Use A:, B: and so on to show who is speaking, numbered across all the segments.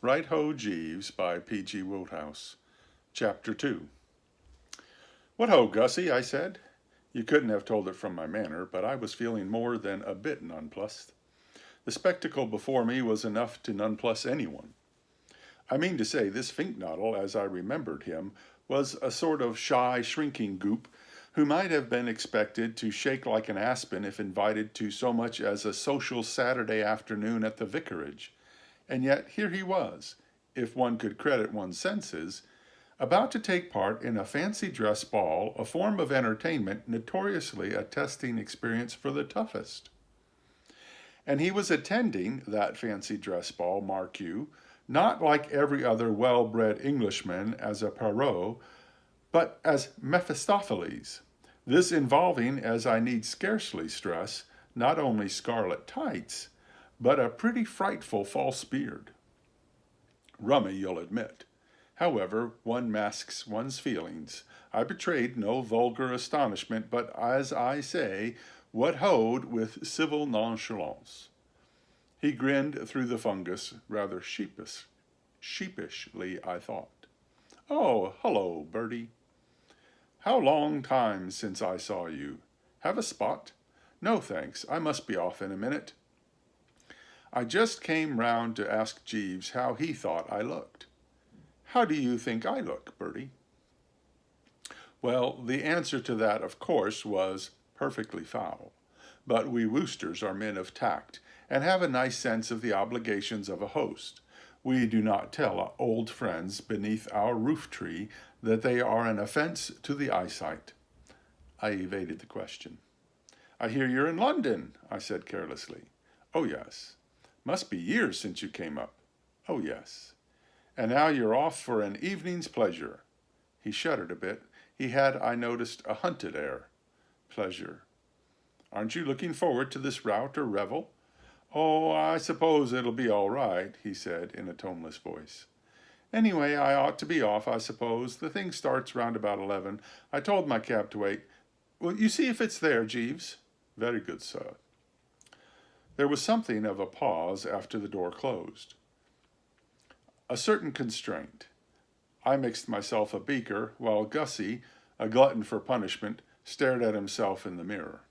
A: Right-Ho Jeeves by P.G. Wodehouse. Chapter 2. "What ho, Gussie," I said. You couldn't have told it from my manner, but I was feeling more than a bit nonplussed. The spectacle before me was enough to nonplus anyone. I mean to say, this Finknoddle, as I remembered him, was a sort of shy, shrinking goop who might have been expected to shake like an aspen if invited to so much as a social Saturday afternoon at the vicarage. And yet here he was, if one could credit one's senses, about to take part in a fancy dress ball, a form of entertainment notoriously a testing experience for the toughest. And he was attending that fancy dress ball, mark you, not like every other well-bred Englishman as a Perrault, but as Mephistopheles, this involving, as I need scarcely stress, not only scarlet tights, but a pretty frightful false beard. Rummy, you'll admit. However, one masks one's feelings. I betrayed no vulgar astonishment, but, as I say, what hoed with civil nonchalance. He grinned through the fungus, rather sheepishly, I thought. "Oh, hello, Bertie. How long time since I saw you. Have a spot?" "No, thanks. I must be off in a minute." I just came round to ask Jeeves how he thought I looked. "How do you think I look, Bertie?" Well, the answer to that, of course, was perfectly foul. But we Woosters are men of tact and have a nice sense of the obligations of a host. We do not tell old friends beneath our roof tree that they are an offense to the eyesight. I evaded the question. "I hear you're in London," I said carelessly. "Oh, yes." "Must be years since you came up." "Oh, yes." "And now you're off for an evening's pleasure." He shuddered a bit. He had, I noticed, a hunted air. "Pleasure. Aren't you looking forward to this rout or revel?" "Oh, I suppose it'll be all right," he said in a toneless voice. "Anyway, I ought to be off, I suppose. The thing starts round about 11. I told my cab to wait. Will you see if it's there, Jeeves?" "Very good, sir." There was something of a pause after the door closed. A certain constraint. I mixed myself a beaker, while Gussie, a glutton for punishment, stared at himself in the mirror.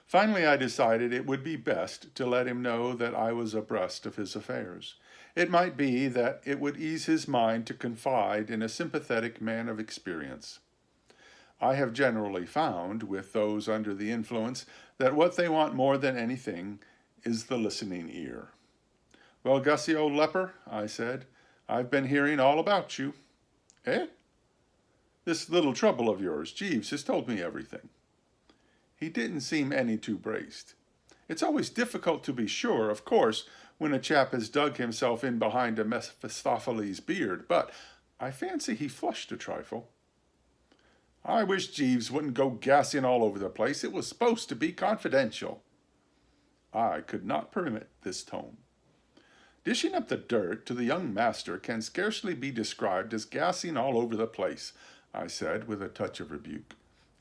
A: Finally, I decided it would be best to let him know that I was abreast of his affairs. It might be that it would ease his mind to confide in a sympathetic man of experience. I have generally found, with those under the influence, that what they want more than anything is the listening ear. "Well, Gussie, old leper," I said, "I've been hearing all about you." "Eh?" "This little trouble of yours. Jeeves has told me everything." He didn't seem any too braced. It's always difficult to be sure, of course, when a chap has dug himself in behind a Mephistopheles beard, but I fancy he flushed a trifle. "I wish Jeeves wouldn't go gassing all over the place. It was supposed to be confidential." I could not permit this tone. "Dishing up the dirt to the young master can scarcely be described as gassing all over the place," I said with a touch of rebuke.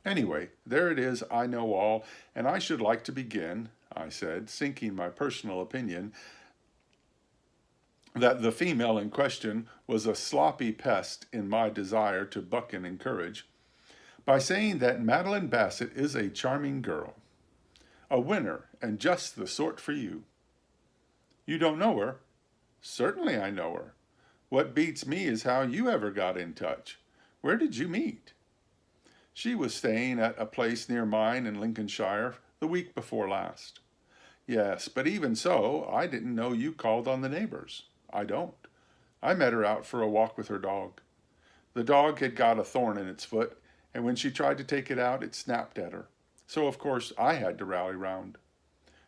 A: "Anyway, there it is, I know all, and I should like to begin," I said, sinking my personal opinion that the female in question was a sloppy pest in my desire to buck and encourage, "by saying that Madeline Bassett is a charming girl. A winner, and just the sort for you." "You don't know her?" "Certainly I know her. What beats me is how you ever got in touch. Where did you meet?" "She was staying at a place near mine in Lincolnshire the week before last." "Yes, but even so, I didn't know you called on the neighbors." "I don't. I met her out for a walk with her dog. The dog had got a thorn in its foot, and when she tried to take it out, it snapped at her. So, of course, I had to rally round."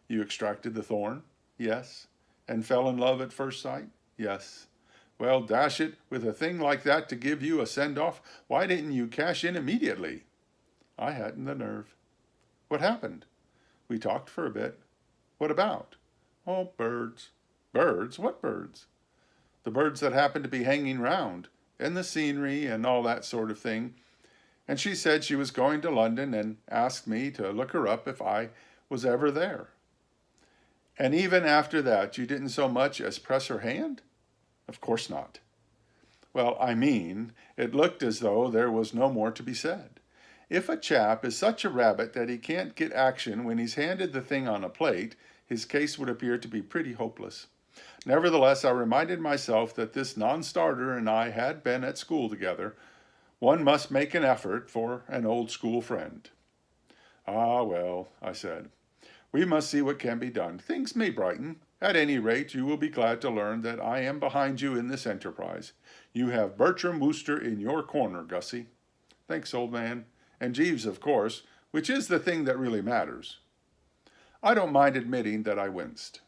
A: "You extracted the thorn?" "Yes." "And fell in love at first sight?" "Yes." "Well, dash it, with a thing like that to give you a send-off, why didn't you cash in immediately?" "I hadn't the nerve." "What happened?" "We talked for a bit." "What about?" "Oh, birds." "Birds? What birds?" "The birds that happened to be hanging round, and the scenery and all that sort of thing. And she said she was going to London and asked me to look her up if I was ever there." "And even after that you didn't so much as press her hand?" Of course not. Well, I mean, it looked as though there was no more to be said. If a chap is such a rabbit that he can't get action when he's handed the thing on a plate, his case would appear to be pretty hopeless. Nevertheless, I reminded myself that this non-starter and I had been at school together. One must make an effort for an old school friend. Ah, well, I said, we must see what can be done. Things may brighten. At any rate, you will be glad to learn that I am behind you in this enterprise. You have Bertram Wooster in your corner, Gussie. Thanks, old man. And Jeeves, of course, which is the thing that really matters. I don't mind admitting that I winced.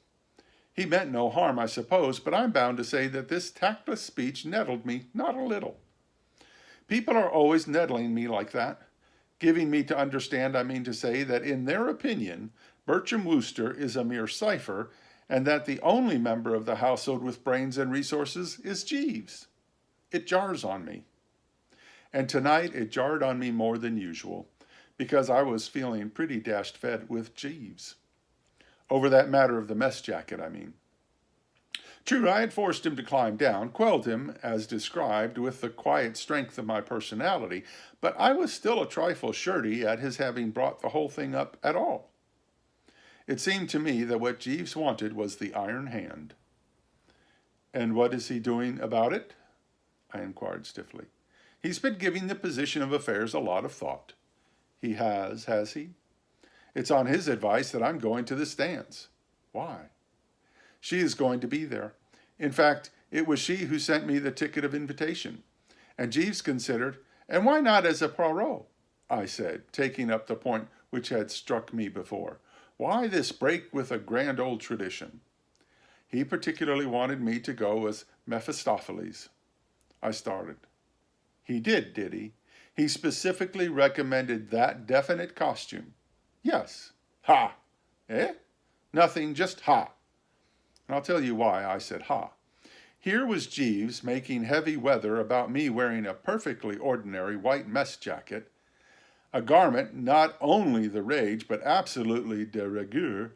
A: He meant no harm, I suppose, but I'm bound to say that this tactless speech nettled me not a little. People are always nettling me like that, giving me to understand, I mean to say, that in their opinion, Bertram Wooster is a mere cipher, and that the only member of the household with brains and resources is Jeeves. It jars on me. And tonight it jarred on me more than usual, because I was feeling pretty dashed fed with Jeeves. Over that matter of the mess jacket, I mean. True, I had forced him to climb down, quelled him, as described, with the quiet strength of my personality, but I was still a trifle shirty at his having brought the whole thing up at all. It seemed to me that what Jeeves wanted was the iron hand. And what is he doing about it? I inquired stiffly. He's been giving the position of affairs a lot of thought. He has he? It's on his advice that I'm going to this dance. Why? She is going to be there. In fact, it was she who sent me the ticket of invitation. And Jeeves considered, and why not as a Poirot? I said, taking up the point which had struck me before. Why this break with a grand old tradition? He particularly wanted me to go as Mephistopheles. I started. He did he? He specifically recommended that definite costume. Yes. Ha! Eh? Nothing, just ha. And I'll tell you why I said ha. Here was Jeeves making heavy weather about me wearing a perfectly ordinary white mess jacket, a garment not only the rage, but absolutely de rigueur,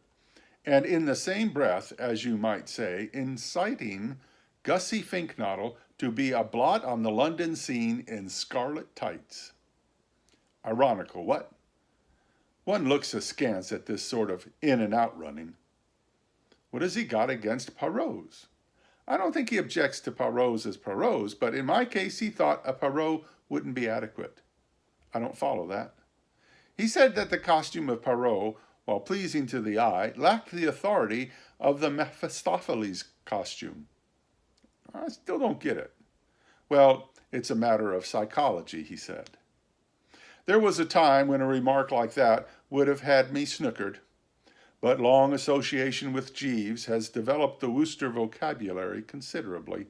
A: and in the same breath, as you might say, inciting Gussie Finknottle to be a blot on the London scene in scarlet tights. Ironical, what? One looks askance at this sort of in and out running. What has he got against Poirots? I don't think he objects to Poirots as Poirots, but in my case he thought a Poirot wouldn't be adequate. I don't follow that. He said that the costume of Poirot, while pleasing to the eye, lacked the authority of the Mephistopheles costume. I still don't get it. Well, it's a matter of psychology, he said. There was a time when a remark like that would have had me snookered, but long association with Jeeves has developed the Wooster vocabulary considerably.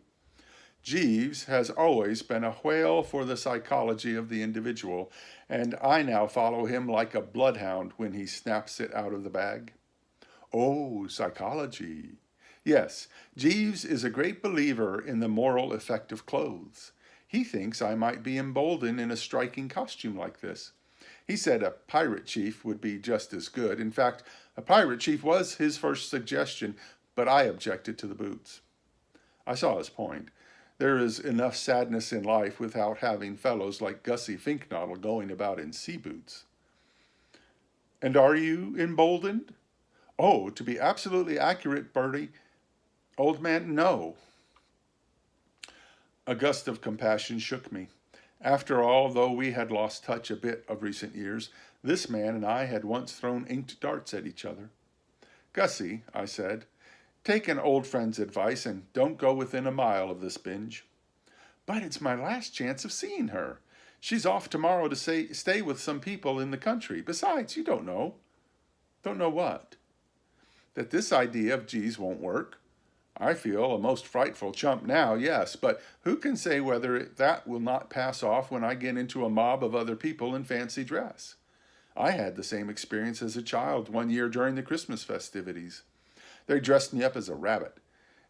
A: Jeeves has always been a whale for the psychology of the individual, and I now follow him like a bloodhound when he snaps it out of the bag. Oh, psychology. Yes, Jeeves is a great believer in the moral effect of clothes. He thinks I might be emboldened in a striking costume like this. He said a pirate chief would be just as good. In fact, a pirate chief was his first suggestion, but I objected to the boots. I saw his point. There is enough sadness in life without having fellows like Gussie Finknottle going about in sea boots. And are you emboldened? Oh, to be absolutely accurate, Bertie, old man, no. A gust of compassion shook me. After all, though we had lost touch a bit of recent years, this man and I had once thrown inked darts at each other. Gussie, I said, take an old friend's advice and don't go within a mile of this binge. But it's my last chance of seeing her. She's off tomorrow to stay with some people in the country. Besides, you don't know. Don't know what? That this idea of G's won't work. I feel a most frightful chump now, yes, but who can say whether that will not pass off when I get into a mob of other people in fancy dress? I had the same experience as a child one year during the Christmas festivities. They dressed me up as a rabbit,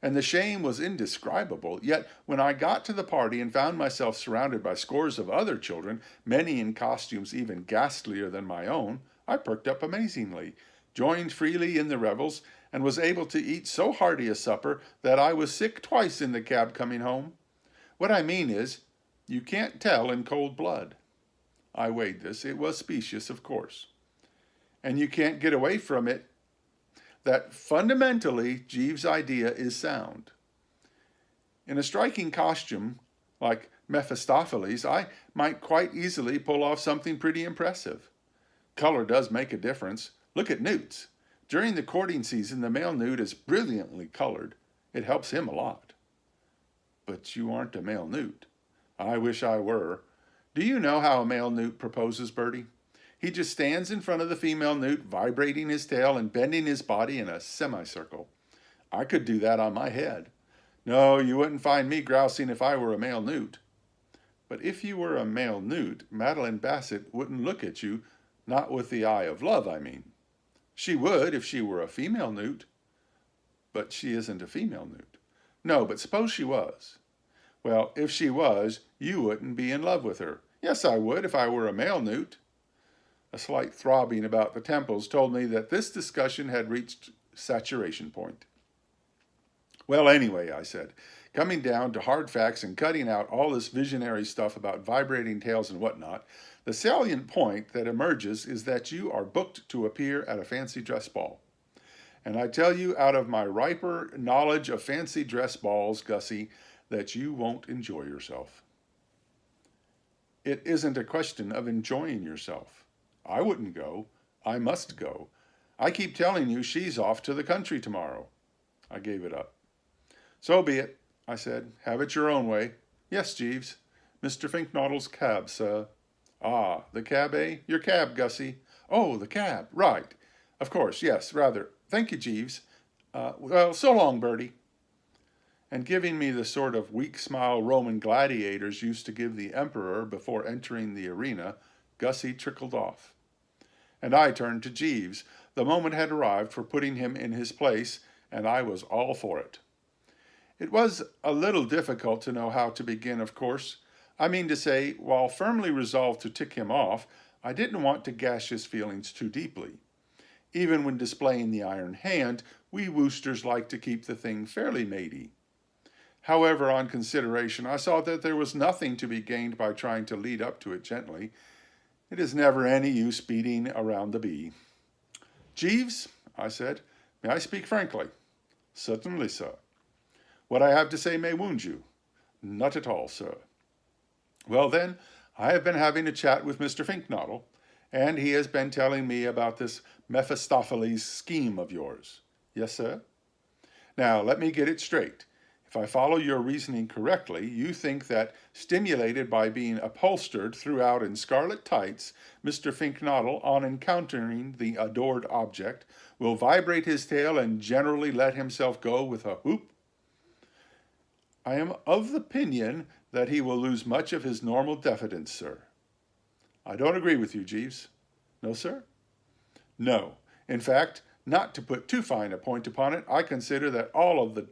A: and the shame was indescribable. Yet when I got to the party and found myself surrounded by scores of other children, many in costumes even ghastlier than my own, I perked up amazingly, joined freely in the revels, and was able to eat so hearty a supper that I was sick twice in the cab coming home. What I mean is, you can't tell in cold blood. I weighed this. It was specious, of course. And you can't get away from it that fundamentally Jeeves' idea is sound. In a striking costume like Mephistopheles, I might quite easily pull off something pretty impressive. Color does make a difference. Look at newts. During the courting season, the male newt is brilliantly colored. It helps him a lot. But you aren't a male newt. I wish I were. Do you know how a male newt proposes, Bertie? He just stands in front of the female newt, vibrating his tail and bending his body in a semicircle. I could do that on my head. No, you wouldn't find me grousing if I were a male newt. But if you were a male newt, Madeline Bassett wouldn't look at you, not with the eye of love, I mean. She would if she were a female newt. But she isn't a female newt. No, but suppose she was. Well, if she was, you wouldn't be in love with her. Yes, I would if I were a male newt. A slight throbbing about the temples told me that this discussion had reached saturation point. Well, anyway, I said, coming down to hard facts and cutting out all this visionary stuff about vibrating tails and whatnot, the salient point that emerges is that you are booked to appear at a fancy dress ball. And I tell you out of my riper knowledge of fancy dress balls, Gussie, that you won't enjoy yourself. It isn't a question of enjoying yourself. I wouldn't go. I must go. I keep telling you she's off to the country tomorrow. I gave it up. So be it, I said. Have it your own way. Yes, Jeeves. Mr. Finknoddle's cab, sir. Ah, the cab, eh? Your cab, Gussie. Oh, the cab. Right. Of course, yes, rather. Thank you, Jeeves. Well, so long, Bertie. And giving me the sort of weak smile Roman gladiators used to give the emperor before entering the arena, Gussie trickled off. And I turned to Jeeves. The moment had arrived for putting him in his place, and I was all for it. It was a little difficult to know how to begin, of course. I mean to say, while firmly resolved to tick him off, I didn't want to gash his feelings too deeply. Even when displaying the iron hand, we Woosters like to keep the thing fairly matey. However, on consideration, I saw that there was nothing to be gained by trying to lead up to it gently. It is never any use beating around the bee. Jeeves, I said, may I speak frankly? Certainly, sir. What I have to say may wound you. Not at all, sir. Well, then, I have been having a chat with Mr. Finknoddle, and he has been telling me about this Mephistopheles scheme of yours. Yes, sir? Now, let me get it straight. If I follow your reasoning correctly, you think that, stimulated by being upholstered throughout in scarlet tights, Mr. Finknoddle, on encountering the adored object, will vibrate his tail and generally let himself go with a whoop? I am of the opinion that he will lose much of his normal diffidence, sir. I don't agree with you, Jeeves. No, sir? No. In fact, not to put too fine a point upon it, I consider that of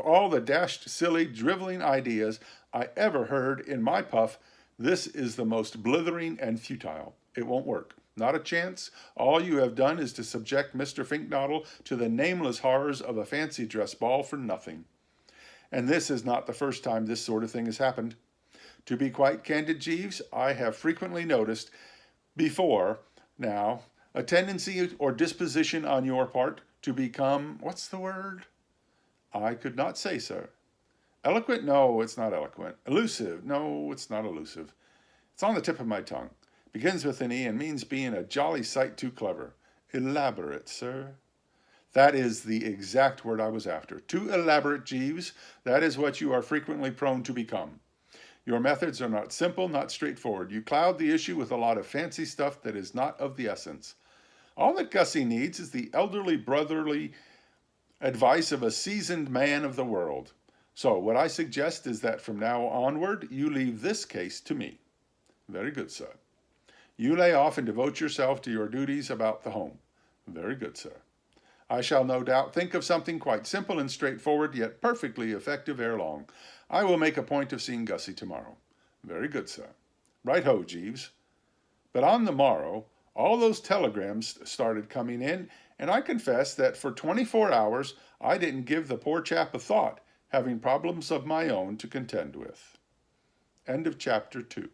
A: all the dashed, silly, driveling ideas I ever heard in my puff, this is the most blithering and futile. It won't work. Not a chance. All you have done is to subject Mr. Finknoddle to the nameless horrors of a fancy dress ball for nothing. And this is not the first time this sort of thing has happened. To be quite candid, Jeeves, I have frequently noticed before now a tendency or disposition on your part to become, what's the word? I could not say, sir. Eloquent? No, it's not eloquent. Elusive? No, it's not elusive. It's on the tip of my tongue. Begins with an E and means being a jolly sight too clever. Elaborate, sir. That is the exact word I was after. Too elaborate, Jeeves. That is what you are frequently prone to become. Your methods are not simple, not straightforward. You cloud the issue with a lot of fancy stuff that is not of the essence. All that Gussie needs is the elderly brotherly advice of a seasoned man of the world. So what I suggest is that from now onward, you leave this case to me. Very good, sir. You lay off and devote yourself to your duties about the home. Very good, sir. I shall no doubt think of something quite simple and straightforward, yet perfectly effective ere long. I will make a point of seeing Gussie tomorrow. Very good, sir. Right-ho, Jeeves. But on the morrow, all those telegrams started coming in, and I confess that for 24 hours I didn't give the poor chap a thought, having problems of my own to contend with. End of chapter 2.